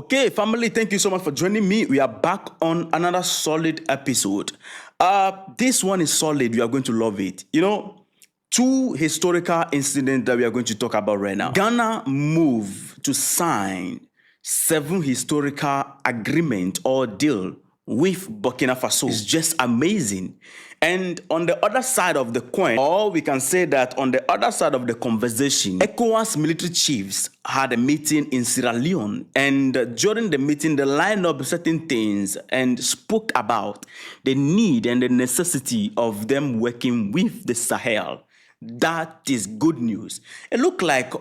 Okay, family, thank you so much for joining me. We are back on another solid episode. This one is solid. You are going to love it. Two historical incidents that we are going to talk about right now. Ghana moved to sign 7 historical agreement or deal with Burkina Faso. It's just amazing. And on the other side of the coin, or we can say that on the other side of the conversation, ECOWAS military chiefs had a meeting in Sierra Leone, and during the meeting, they lined up certain things and spoke about the need and the necessity of them working with the Sahel. That is good news. It looked like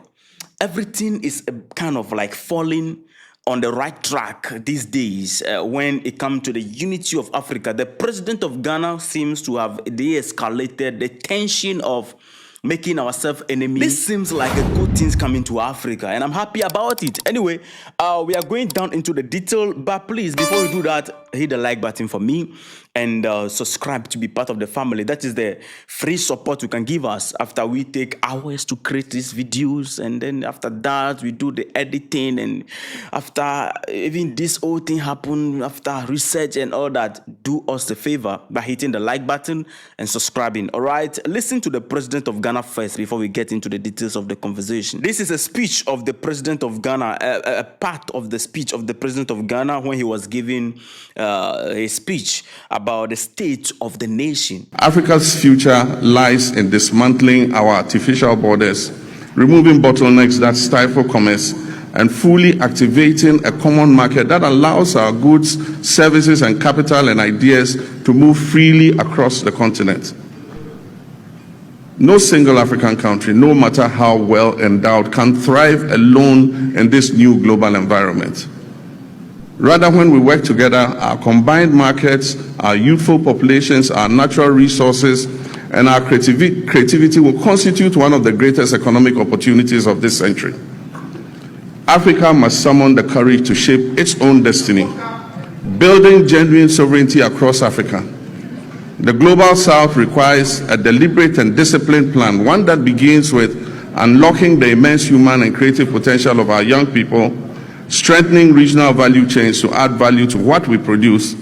everything is kind of like falling on the right track these days when it comes to the unity of Africa. The president of Ghana seems to have de-escalated the tension of making ourselves enemies. This seems like a good thing coming to Africa, and I'm happy about it. Anyway, we are going down into the detail, but please, before we do that, hit the like button for me and subscribe to be part of the family. That is the free support you can give us after we take hours to create these videos, and then after that we do the editing, and after even this whole thing happen, after research and all that, do us the favor by hitting the like button and subscribing. All right, listen to the president of Ghana first before we get into the details of the conversation. This is a speech of the president of Ghana, a part of the speech of the president of Ghana when he was giving a speech about the state of the nation. Africa's future lies in dismantling our artificial borders, removing bottlenecks that stifle commerce, and fully activating a common market that allows our goods, services, and capital and ideas to move freely across the continent. No single African country, no matter how well endowed, can thrive alone in this new global environment. Rather, when we work together, our combined markets, our youthful populations, our natural resources, and our creativity will constitute one of the greatest economic opportunities of this century. Africa must summon the courage to shape its own destiny, building genuine sovereignty across Africa. The Global South requires a deliberate and disciplined plan, one that begins with unlocking the immense human and creative potential of our young people, strengthening regional value chains to add value to what we produce,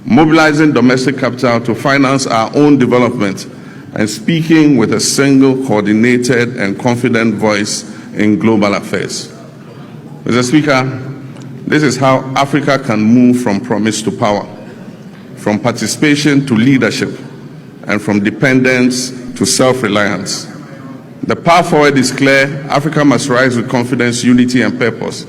mobilizing domestic capital to finance our own development, and speaking with a single, coordinated, and confident voice in global affairs. Mr. Speaker, this is how Africa can move from promise to power, from participation to leadership, and from dependence to self-reliance. The path forward is clear. Africa must rise with confidence, unity, and purpose.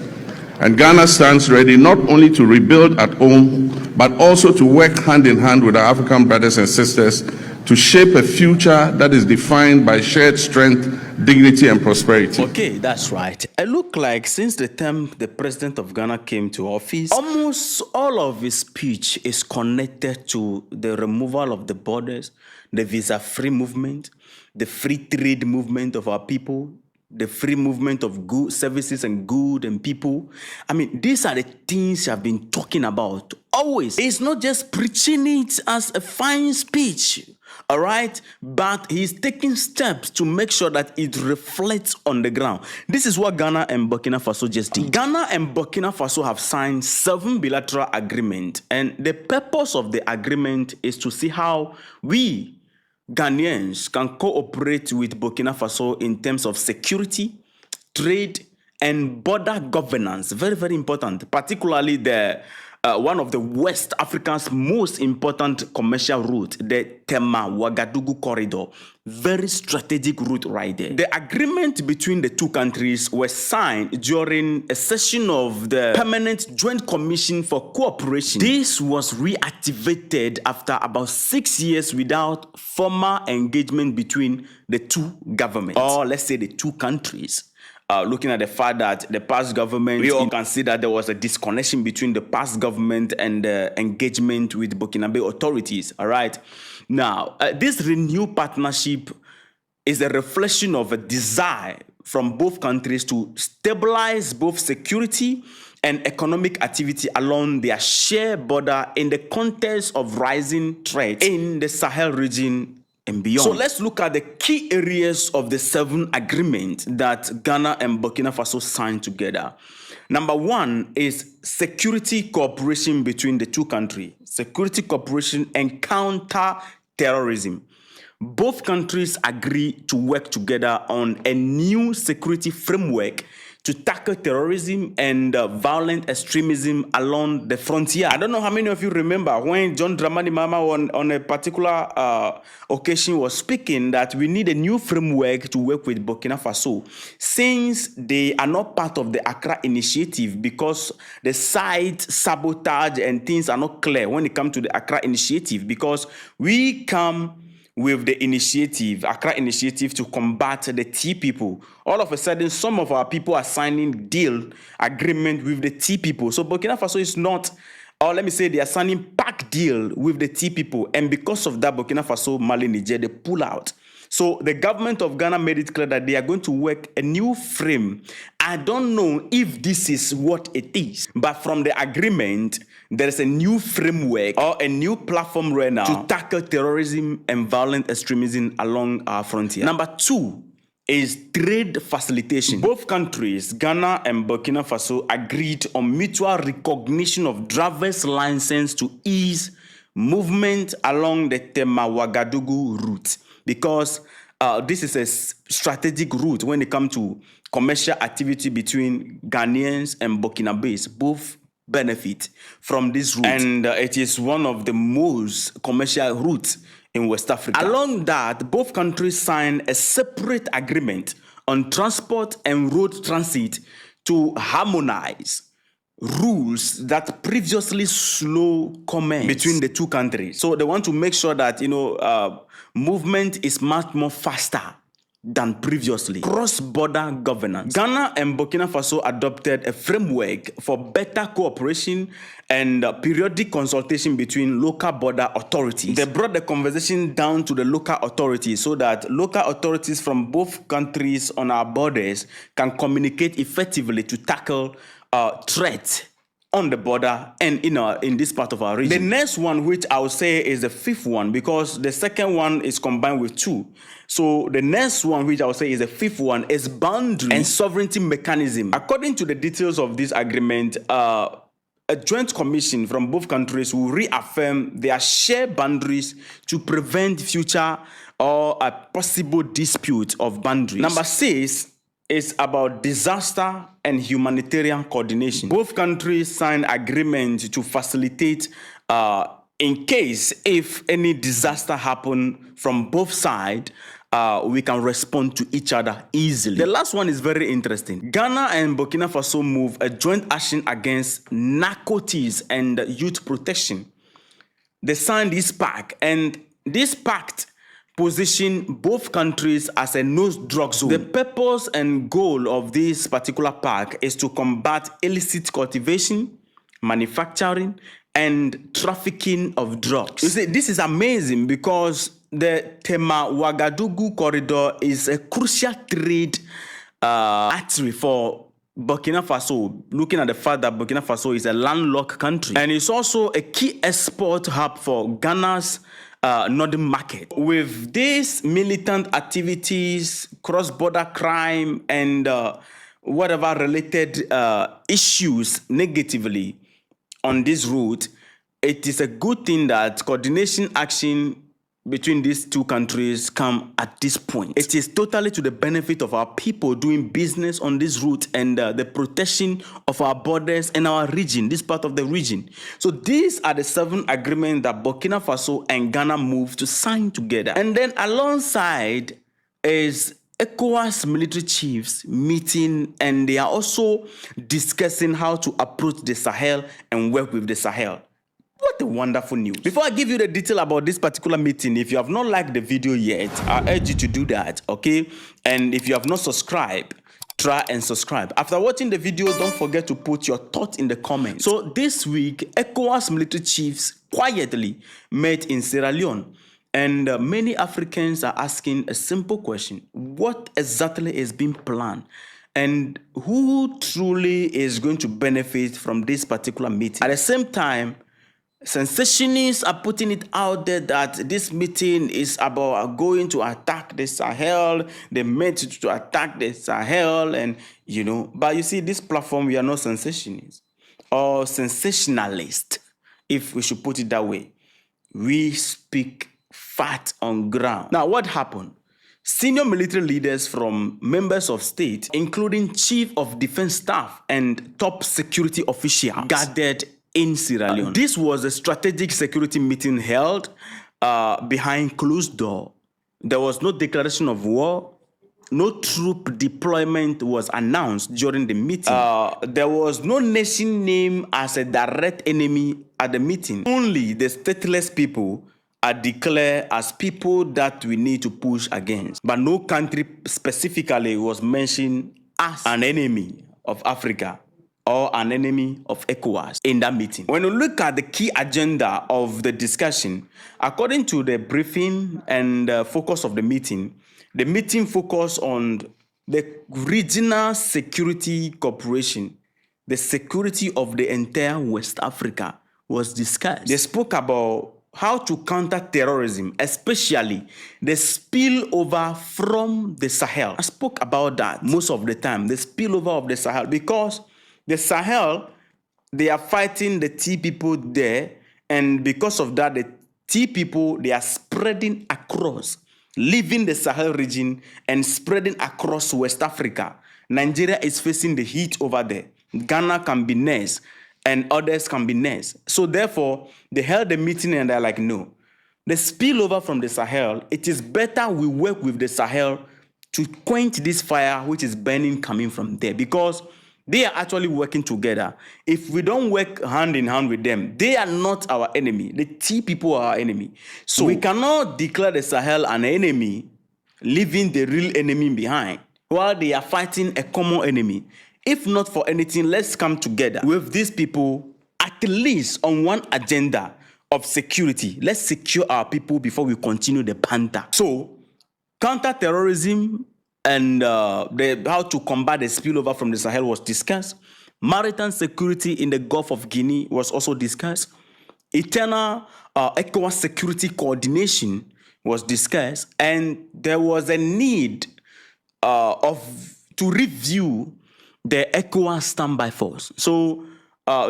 And Ghana stands ready not only to rebuild at home, but also to work hand in hand with our African brothers and sisters to shape a future that is defined by shared strength, dignity, and prosperity. Okay, that's right. It looked like since the time the president of Ghana came to office, almost all of his speech is connected to the removal of the borders, the visa-free movement, the free trade movement of our people, the free movement of goods, services, and good and people. I mean, these are the things I've been talking about always. It's not just preaching it as a fine speech, all right? But he's taking steps to make sure that it reflects on the ground. This is what Ghana and Burkina Faso just did. Ghana and Burkina Faso have signed 7 bilateral agreements, and the purpose of the agreement is to see how we Ghanaians can cooperate with Burkina Faso in terms of security, trade, and border governance. Very, very important, particularly the one of the West Africa's most important commercial route, the Tema-Ouagadougou corridor. Very strategic route right there. The agreement between the two countries was signed during a session of the Permanent Joint Commission for Cooperation. This was reactivated after about 6 years without formal engagement between the two governments, or let's say the two countries. Looking at the fact that the past government, we all can see that there was a disconnection between the past government and the engagement with Burkinabe authorities, all right? Now, this renewed partnership is a reflection of a desire from both countries to stabilize both security and economic activity along their shared border in the context of rising threats in the Sahel region and beyond. So let's look at the key areas of the 7 agreements that Ghana and Burkina Faso signed together. Number one is security cooperation between the two countries. Security cooperation and counter terrorism. Both countries agree to work together on a new security framework to tackle terrorism and violent extremism along the frontier. I don't know how many of you remember when John Dramani Mahama on a particular occasion was speaking that we need a new framework to work with Burkina Faso, since they are not part of the Accra initiative, because the site sabotage and things are not clear when it comes to the Accra initiative, because we come with the initiative, Accra initiative, to combat the T people. All of a sudden, some of our people are signing deal agreement with the T people. So Burkina Faso is not, or let me say, they are signing pact deal with the T people. And because of that, Burkina Faso, Mali, Niger, they pull out. So the government of Ghana made it clear that they are going to work a new frame. I don't know if this is what it is, but from the agreement, there is a new framework or a new platform right now to tackle terrorism and violent extremism along our frontier. Number two is trade facilitation. Both countries, Ghana and Burkina Faso, agreed on mutual recognition of driver's license to ease movement along the Tema-Ouagadougou route, because this is a strategic route when it comes to commercial activity between Ghanaians and Burkinabés. Both benefit from this route, and it is one of the most commercial routes in West Africa. Along that, both countries signed a separate agreement on transport and road transit to harmonize rules that previously slow commerce between the two countries. So they want to make sure that movement is much more faster than previously. Cross-border governance. Ghana and Burkina Faso adopted a framework for better cooperation and periodic consultation between local border authorities. They brought the conversation down to the local authorities so that local authorities from both countries on our borders can communicate effectively to tackle threats on the border and in this part of our region. The next one, which I would say is the fifth one, because the second one is combined with two. So the next one, which I would say is the fifth one, is boundary and sovereignty mechanism. According to the details of this agreement, a joint commission from both countries will reaffirm their shared boundaries to prevent future or a possible dispute of boundaries. Number 6 is about disaster and humanitarian coordination. Both countries signed agreement to facilitate in case if any disaster happen from both sides, we can respond to each other easily. The last one is very interesting. Ghana and Burkina Faso move a joint action against narcotics and youth protection. They signed this pact, and this pact position both countries as a no-drug zone. The purpose and goal of this particular pact is to combat illicit cultivation, manufacturing, and trafficking of drugs. You see, this is amazing because the Tema-Ouagadougou corridor is a crucial trade artery for Burkina Faso, looking at the fact that Burkina Faso is a landlocked country. And it's also a key export hub for Ghana's northern market. With these militant activities, cross-border crime, and whatever related issues negatively on this route, it is a good thing that coordination action between these two countries come at this point. It is totally to the benefit of our people doing business on this route and the protection of our borders and our region, this part of the region. So these are the 7 agreements that Burkina Faso and Ghana moved to sign together. And then alongside is ECOWAS military chiefs meeting, and they are also discussing how to approach the Sahel and work with the Sahel. What a wonderful news. Before I give you the detail about this particular meeting, if you have not liked the video yet, I urge you to do that, okay? And if you have not subscribed, try and subscribe. After watching the video, don't forget to put your thoughts in the comments. So this week, ECOWAS military chiefs quietly met in Sierra Leone. And many Africans are asking a simple question. What exactly is being planned? And who truly is going to benefit from this particular meeting? At the same time, Sensationists are putting it out there that this meeting is about going to attack the Sahel. They meant to attack the Sahel, and But you see, this platform, we are not sensationists or sensationalists, if we should put it that way. We speak fact on ground. Now, what happened? Senior military leaders from members of state, including chief of defense staff and top security officials, gathered in Sierra Leone. This was a strategic security meeting held behind closed door. There was no declaration of war. No troop deployment was announced during the meeting. There was no nation named as a direct enemy at the meeting. Only the stateless people are declared as people that we need to push against. But no country specifically was mentioned as an enemy of Africa or an enemy of ECOWAS in that meeting. When you look at the key agenda of the discussion, according to the briefing and focus of the meeting focused on the regional security cooperation. The security of the entire West Africa was discussed. They spoke about how to counter terrorism, especially the spillover from the Sahel. I spoke about that most of the time, the spillover of the Sahel, because the Sahel, they are fighting the T people there, and because of that, the T people, they are spreading across, leaving the Sahel region and spreading across West Africa. Nigeria is facing the heat over there. Ghana can be next, and others can be next. So therefore, they held a meeting and they're like, no, the spillover from the Sahel, it is better we work with the Sahel to quench this fire which is burning coming from there, because they are actually working together. If we don't work hand in hand with them, they are not our enemy. The T people are our enemy. So we cannot declare the Sahel an enemy, leaving the real enemy behind, while they are fighting a common enemy. If not for anything, let's come together with these people, at least on one agenda of security. Let's secure our people before we continue the banter. So, counter-terrorism and how to combat the spillover from the Sahel was discussed. Maritime security in the Gulf of Guinea was also discussed. Eternal ECOWAS security coordination was discussed. And there was a need to review the ECOWAS standby force. So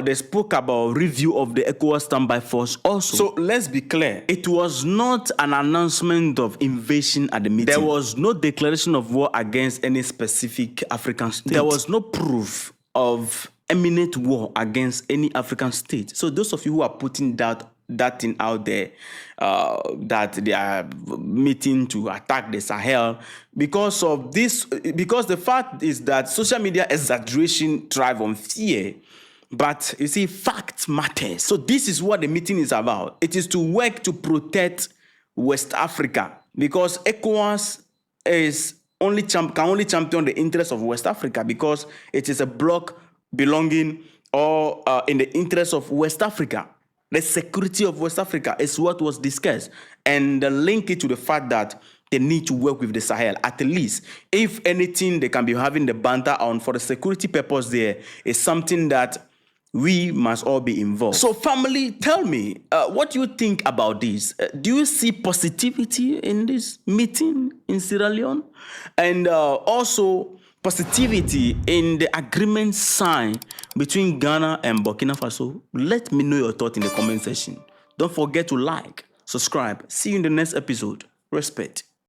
they spoke about review of the ECOWAS standby force also. So let's be clear. It was not an announcement of invasion at the meeting. There was no declaration of war against any specific African state. There was no proof of imminent war against any African state. So those of you who are putting that thing out there, that they are meeting to attack the Sahel, because of this, because the fact is that social media exaggeration thrive on fear. But you see, fact matters. So this is what the meeting is about. It is to work to protect West Africa, because ECOWAS can only champion the interests of West Africa, because it is a bloc belonging or in the interest of West Africa. The security of West Africa is what was discussed, and link it to the fact that they need to work with the Sahel. At least, if anything, they can be having the banter on for the security purpose. There is something that we must all be involved. So family, tell me, what do you think about this? Do you see positivity in this meeting in Sierra Leone? And also positivity in the agreement signed between Ghana and Burkina Faso? Let me know your thoughts in the comment section. Don't forget to like, subscribe. See you in the next episode. Respect.